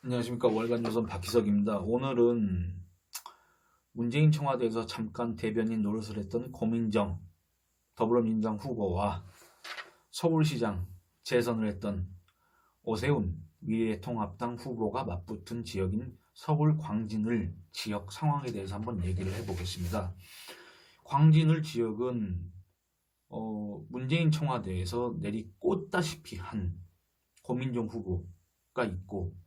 안녕하십니까. 월간조선 박희석입니다. 오늘은 문재인 청와대에서 잠깐 대변인 노릇을 했던 고민정 더불어민주당 후보와 서울시장 재선을 했던 오세훈 미래통합당 후보가 맞붙은 지역인 서울 광진을 지역 상황에 대해서 한번 얘기를 해보겠습니다. 광진을 지역은 문재인 청와대에서 내리꽂다시피 한 고민정 후보가 있고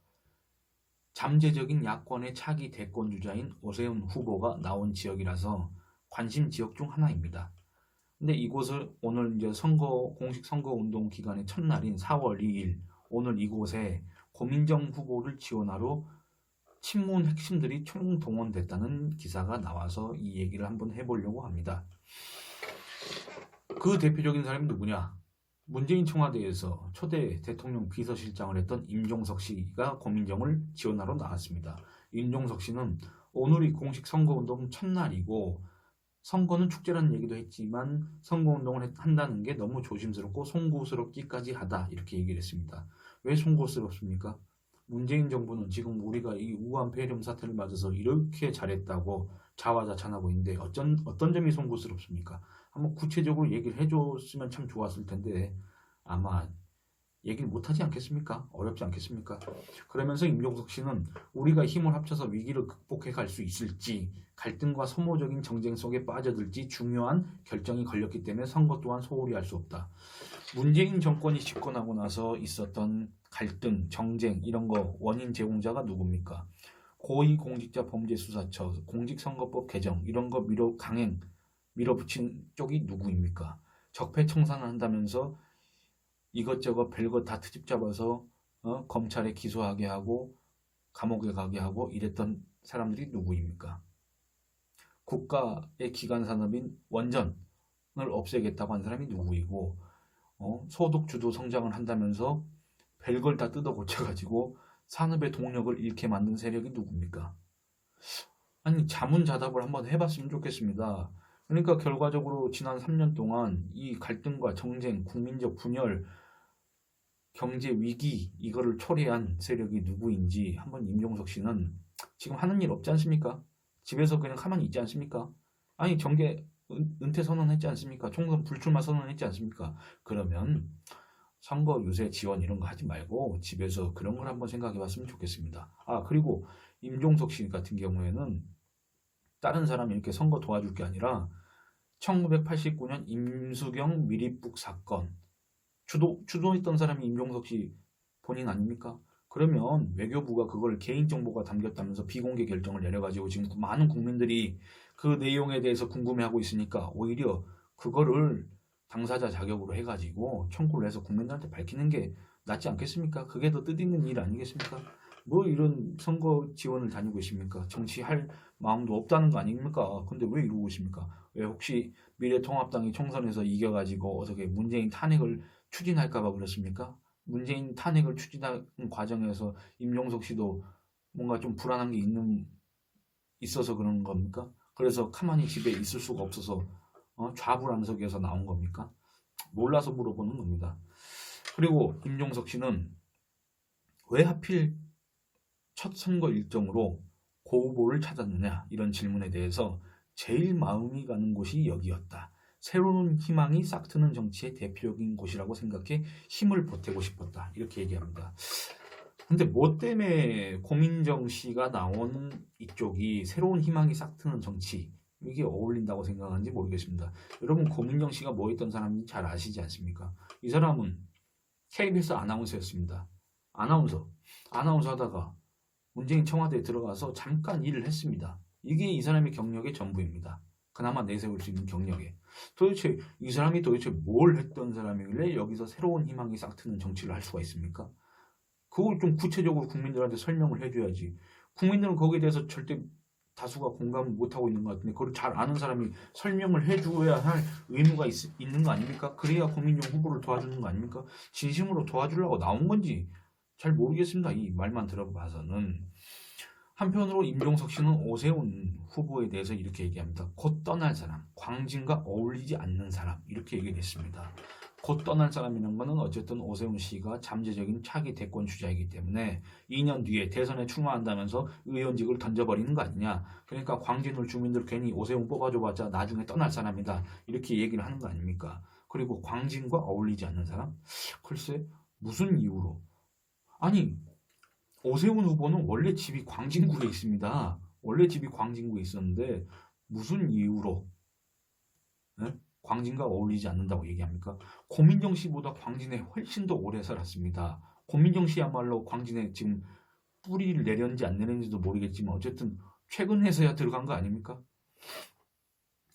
잠재적인 야권의 차기 대권주자인 오세훈 후보가 나온 지역이라서 관심 지역 중 하나입니다. 근데 이곳을 오늘 이제 공식 선거운동 기간의 첫날인 4월 2일 오늘 이곳에 고민정 후보를 지원하러 친문 핵심들이 총동원됐다는 기사가 나와서 이 얘기를 한번 해보려고 합니다. 그 대표적인 사람이 누구냐? 문재인 청와대에서 초대 대통령 비서실장을 했던 임종석 씨가 고민정을 지원하러 나왔습니다. 임종석 씨는 오늘이 공식 선거운동 첫날이고 선거는 축제라는 얘기도 했지만 선거운동을 한다는 게 너무 조심스럽고 송구스럽기까지 하다 이렇게 얘기를 했습니다. 왜 송구스럽습니까? 문재인 정부는 지금 우리가 이 우한 폐렴 사태를 맞아서 이렇게 잘했다고 자화자찬하고 있는데 어떤 점이 송구스럽습니까? 한번 구체적으로 얘기를 해줬으면 참 좋았을 텐데 아마 얘기를 못하지 않겠습니까? 어렵지 않겠습니까? 그러면서 임종석 씨는 우리가 힘을 합쳐서 위기를 극복해 갈 수 있을지 갈등과 소모적인 정쟁 속에 빠져들지 중요한 결정이 걸렸기 때문에 선거 또한 소홀히 할 수 없다. 문재인 정권이 집권하고 나서 있었던 갈등, 정쟁 이런 거 원인 제공자가 누굽니까? 고위공직자범죄수사처, 공직선거법 개정 이런 거 밀어붙인 쪽이 누구입니까? 적폐청산을 한다면서 이것저것 별것 다 트집 잡아서 검찰에 기소하게 하고 감옥에 가게 하고 이랬던 사람들이 누구입니까? 국가의 기관산업인 원전을 없애겠다고 한 사람이 누구이고 소득주도 성장을 한다면서 별걸 다 뜯어 고쳐가지고 산업의 동력을 잃게 만든 세력이 누굽니까? 아니 자문자답을 한번 해봤으면 좋겠습니다. 그러니까 결과적으로 지난 3년 동안 이 갈등과 정쟁, 국민적 분열, 경제 위기 이거를 초래한 세력이 누구인지 한번 임종석 씨는 지금 하는 일 없지 않습니까? 집에서 그냥 가만히 있지 않습니까? 아니 정계 은퇴 선언했지 않습니까? 총선 불출마 선언했지 않습니까? 그러면 선거 유세 지원 이런 거 하지 말고 집에서 그런 걸 한번 생각해 봤으면 좋겠습니다. 그리고 임종석 씨 같은 경우에는 다른 사람이 이렇게 선거 도와줄 게 아니라 1989년 임수경 미리북 사건 주도했던 사람이 임종석 씨 본인 아닙니까? 그러면 외교부가 그걸 개인정보가 담겼다면서 비공개 결정을 내려가지고 지금 많은 국민들이 그 내용에 대해서 궁금해하고 있으니까 오히려 그거를 당사자 자격으로 해가지고 청구를 해서 국민들한테 밝히는 게 낫지 않겠습니까? 그게 더 뜻있는 일 아니겠습니까? 뭐 이런 선거 지원을 다니고 있습니까? 정치할 마음도 없다는 거 아닙니까? 근데 왜 이러고 있습니까? 왜 혹시 미래통합당이 총선에서 이겨가지고 어떻게 문재인 탄핵을 추진할까봐 그렇습니까? 문재인 탄핵을 추진하는 과정에서 임종석 씨도 뭔가 좀 불안한 게 있어서 그런 겁니까? 그래서 가만히 집에 있을 수가 없어서 좌불안석에서 나온 겁니까? 몰라서 물어보는 겁니다. 그리고 임종석 씨는 왜 하필 첫 선거 일정으로 고 후보를 찾았느냐 이런 질문에 대해서 제일 마음이 가는 곳이 여기였다. 새로운 희망이 싹트는 정치의 대표적인 곳이라고 생각해 힘을 보태고 싶었다. 이렇게 얘기합니다. 근데 뭐 때문에 고민정 씨가 나온 이쪽이 새로운 희망이 싹트는 정치 이게 어울린다고 생각하는지 모르겠습니다. 여러분 고민정 씨가 뭐 했던 사람인지 잘 아시지 않습니까? 이 사람은 KBS 아나운서였습니다. 아나운서 하다가 문재인 청와대에 들어가서 잠깐 일을 했습니다. 이게 이 사람의 경력의 전부입니다. 그나마 내세울 수 있는 경력에. 도대체 이 사람이 도대체 뭘 했던 사람이길래 여기서 새로운 희망이 싹트는 정치를 할 수가 있습니까? 그걸 좀 구체적으로 국민들한테 설명을 해줘야지. 국민들은 거기에 대해서 절대 다수가 공감을 못하고 있는 것 같은데 그걸 잘 아는 사람이 설명을 해줘야 할 의무가 있는 거 아닙니까? 그래야 고민정 후보를 도와주는 거 아닙니까? 진심으로 도와주려고 나온 건지 잘 모르겠습니다. 이 말만 들어봐서는. 한편으로 임종석 씨는 오세훈 후보에 대해서 이렇게 얘기합니다. 곧 떠날 사람, 광진과 어울리지 않는 사람 이렇게 얘기를 했습니다. 곧 떠날 사람이라는 거는 어쨌든 오세훈 씨가 잠재적인 차기 대권 주자이기 때문에 2년 뒤에 대선에 출마한다면서 의원직을 던져버리는 거 아니냐. 그러니까 광진을 주민들 괜히 오세훈 뽑아줘봤자 나중에 떠날 사람이다. 이렇게 얘기를 하는 거 아닙니까? 그리고 광진과 어울리지 않는 사람? 글쎄 무슨 이유로? 아니 오세훈 후보는 원래 집이 광진구에 있습니다. 원래 집이 광진구에 있었는데 무슨 이유로 예? 광진과 어울리지 않는다고 얘기합니까? 고민정 씨보다 광진에 훨씬 더 오래 살았습니다. 고민정 씨야말로 광진에 지금 뿌리를 내렸는지 안 내렸는지도 모르겠지만 어쨌든 최근에서야 들어간 거 아닙니까?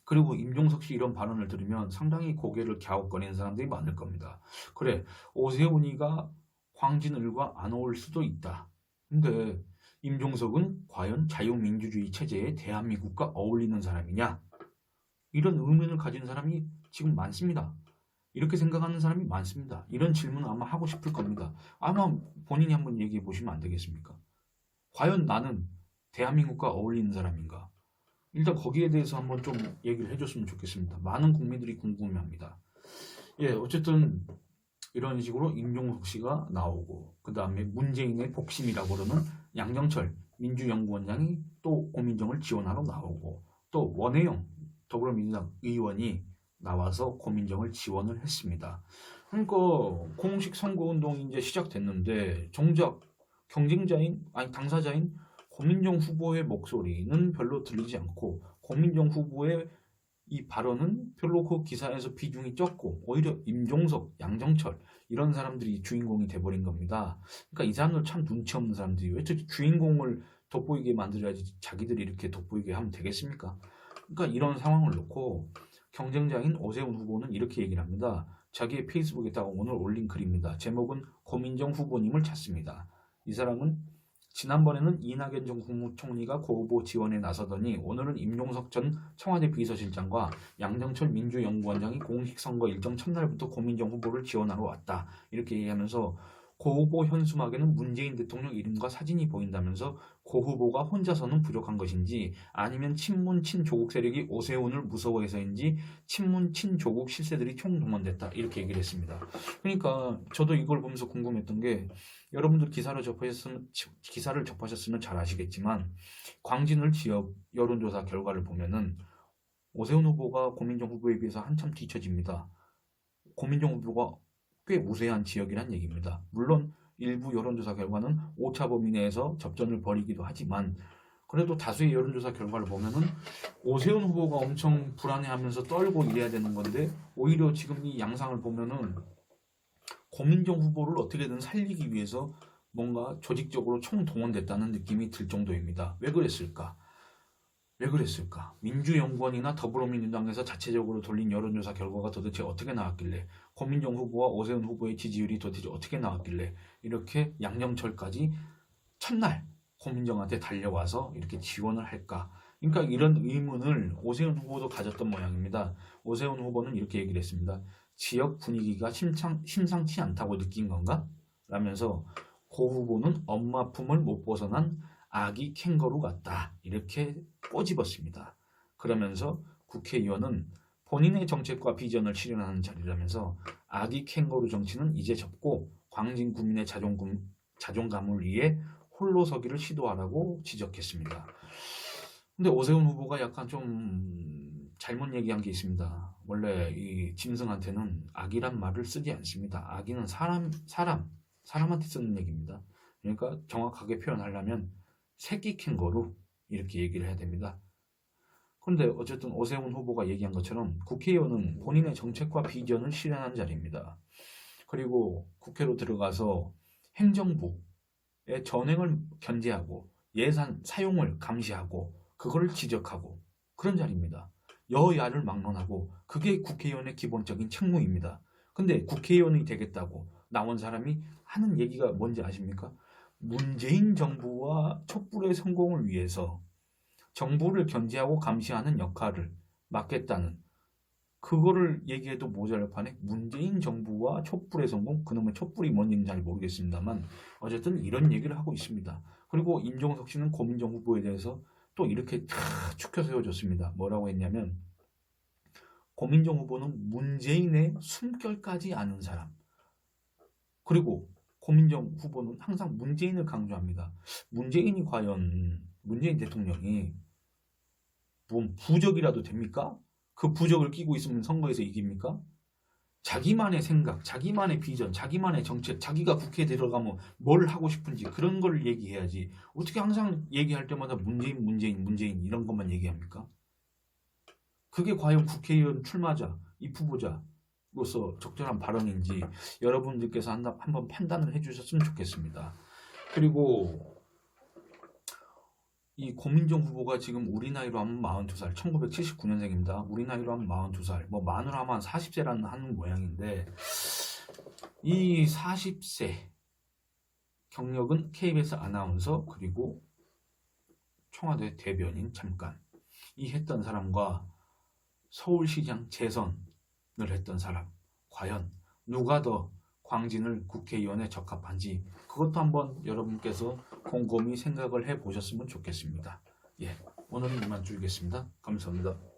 그리고 임종석 씨 이런 발언을 들으면 상당히 고개를 갸웃거리는 사람들이 많을 겁니다. 그래, 오세훈이가 광진을과 안 어울 수도 있다. 근데 임종석은 과연 자유민주주의 체제의 대한민국과 어울리는 사람이냐? 이런 의문을 가진 사람이 지금 많습니다. 이렇게 생각하는 사람이 많습니다. 이런 질문을 아마 하고 싶을 겁니다. 아마 본인이 한번 얘기해 보시면 안 되겠습니까? 과연 나는 대한민국과 어울리는 사람인가? 일단 거기에 대해서 한번 좀 얘기를 해줬으면 좋겠습니다. 많은 국민들이 궁금해합니다. 예, 어쨌든 이런 식으로 임종석 씨가 나오고 그 다음에 문재인의 복심이라고 그러는 양정철 민주연구원장이 또 고민정을 지원하러 나오고 또 원혜영 더불어민주당 의원이 나와서 고민정을 지원을 했습니다. 그러니까 공식 선거운동이 이제 시작됐는데 정작 당사자인 고민정 후보의 목소리는 별로 들리지 않고 고민정 후보의 이 발언은 별로 그 기사에서 비중이 적고 오히려 임종석, 양정철 이런 사람들이 주인공이 돼버린 겁니다. 그러니까 이 사람들 참 눈치 없는 사람들이 왜 주인공을 돋보이게 만들어야지 자기들이 이렇게 돋보이게 하면 되겠습니까? 그러니까 이런 상황을 놓고 경쟁자인 오세훈 후보는 이렇게 얘기를 합니다. 자기의 페이스북에다가 오늘 올린 글입니다. 제목은 고민정 후보님을 찾습니다. 이 사람은 지난번에는 이낙연 전 국무총리가 고 후보 지원에 나서더니 오늘은 임종석 전 청와대 비서실장과 양정철 민주연구원장이 공식 선거 일정 첫날부터 고민정 후보를 지원하러 왔다. 이렇게 얘기하면서 고 후보 현수막에는 문재인 대통령 이름과 사진이 보인다면서 고 후보가 혼자서는 부족한 것인지 아니면 친문 친조국 세력이 오세훈을 무서워해서인지 친문 친조국 실세들이 총동원됐다. 이렇게 얘기를 했습니다. 그러니까 저도 이걸 보면서 궁금했던 게 여러분들 기사를 접하셨으면 잘 아시겠지만 광진을 지역 여론조사 결과를 보면은 오세훈 후보가 고민정 후보에 비해서 한참 뒤처집니다. 고민정 후보가 꽤 우세한 지역이란 얘기입니다. 물론 일부 여론조사 결과는 오차 범위 내에서 접전을 벌이기도 하지만 그래도 다수의 여론조사 결과를 보면은 오세훈 후보가 엄청 불안해하면서 떨고 이래야 되는 건데 오히려 지금 이 양상을 보면은 고민정 후보를 어떻게든 살리기 위해서 뭔가 조직적으로 총동원됐다는 느낌이 들 정도입니다. 왜 그랬을까? 민주연구원이나 더불어민주당에서 자체적으로 돌린 여론조사 결과가 도대체 어떻게 나왔길래 고민정 후보와 오세훈 후보의 지지율이 도대체 어떻게 나왔길래 이렇게 양정철까지 첫날 고민정한테 달려와서 이렇게 지원을 할까? 그러니까 이런 의문을 오세훈 후보도 가졌던 모양입니다. 오세훈 후보는 이렇게 얘기를 했습니다. 지역 분위기가 심상치 않다고 느낀 건가? 라면서 고 후보는 엄마 품을 못 벗어난 아기 캥거루 같다. 이렇게 꼬집었습니다. 그러면서 국회의원은 본인의 정책과 비전을 실현하는 자리라면서 아기 캥거루 정치는 이제 접고 광진 국민의 자존감을 위해 홀로 서기를 시도하라고 지적했습니다. 근데 오세훈 후보가 약간 좀 잘못 얘기한 게 있습니다. 원래 이 짐승한테는 악이란 말을 쓰지 않습니다. 악이는 사람한테 쓰는 얘기입니다. 그러니까 정확하게 표현하려면 새끼 캥거루 이렇게 얘기를 해야 됩니다. 그런데 어쨌든 오세훈 후보가 얘기한 것처럼 국회의원은 본인의 정책과 비전을 실현한 자리입니다. 그리고 국회로 들어가서 행정부의 전횡을 견제하고 예산 사용을 감시하고 그걸 지적하고 그런 자리입니다. 여야를 막론하고 그게 국회의원의 기본적인 책무입니다. 근데 국회의원이 되겠다고 나온 사람이 하는 얘기가 뭔지 아십니까? 문재인 정부와 촛불의 성공을 위해서 정부를 견제하고 감시하는 역할을 맡겠다는 그거를 얘기해도 모자랄 판에 문재인 정부와 촛불의 성공, 그놈의 촛불이 뭔지는 잘 모르겠습니다만 어쨌든 이런 얘기를 하고 있습니다. 그리고 임종석 씨는 고민정 후보에 대해서 또 이렇게 다 축혀 세워줬습니다. 뭐라고 했냐면 고민정 후보는 문재인의 숨결까지 아는 사람. 그리고 고민정 후보는 항상 문재인을 강조합니다. 문재인이 과연 문재인 대통령이 뭔 부적이라도 됩니까? 그 부적을 끼고 있으면 선거에서 이깁니까? 자기만의 생각, 자기만의 비전, 자기만의 정책, 자기가 국회에 들어가면 뭘 하고 싶은지 그런 걸 얘기해야지. 어떻게 항상 얘기할 때마다 문재인, 문재인, 문재인 이런 것만 얘기합니까? 그게 과연 국회의원 출마자, 입후보자로서 적절한 발언인지 여러분들께서 한번 판단을 해주셨으면 좋겠습니다. 그리고 이 고민정 후보가 지금 우리 나이로 하면 42살, 1979년생입니다. 우리 나이로 하면 42살, 뭐 만으로 하면 40세라는 하는 모양인데, 이 40세 경력은 KBS 아나운서 그리고 청와대 대변인 잠깐 이 했던 사람과 서울시장 재선을 했던 사람, 과연 누가 더 광진을 국회의원에 적합한지 그것도 한번 여러분께서 곰곰이 생각을 해보셨으면 좋겠습니다. 예, 오늘은 이만 줄이겠습니다. 감사합니다.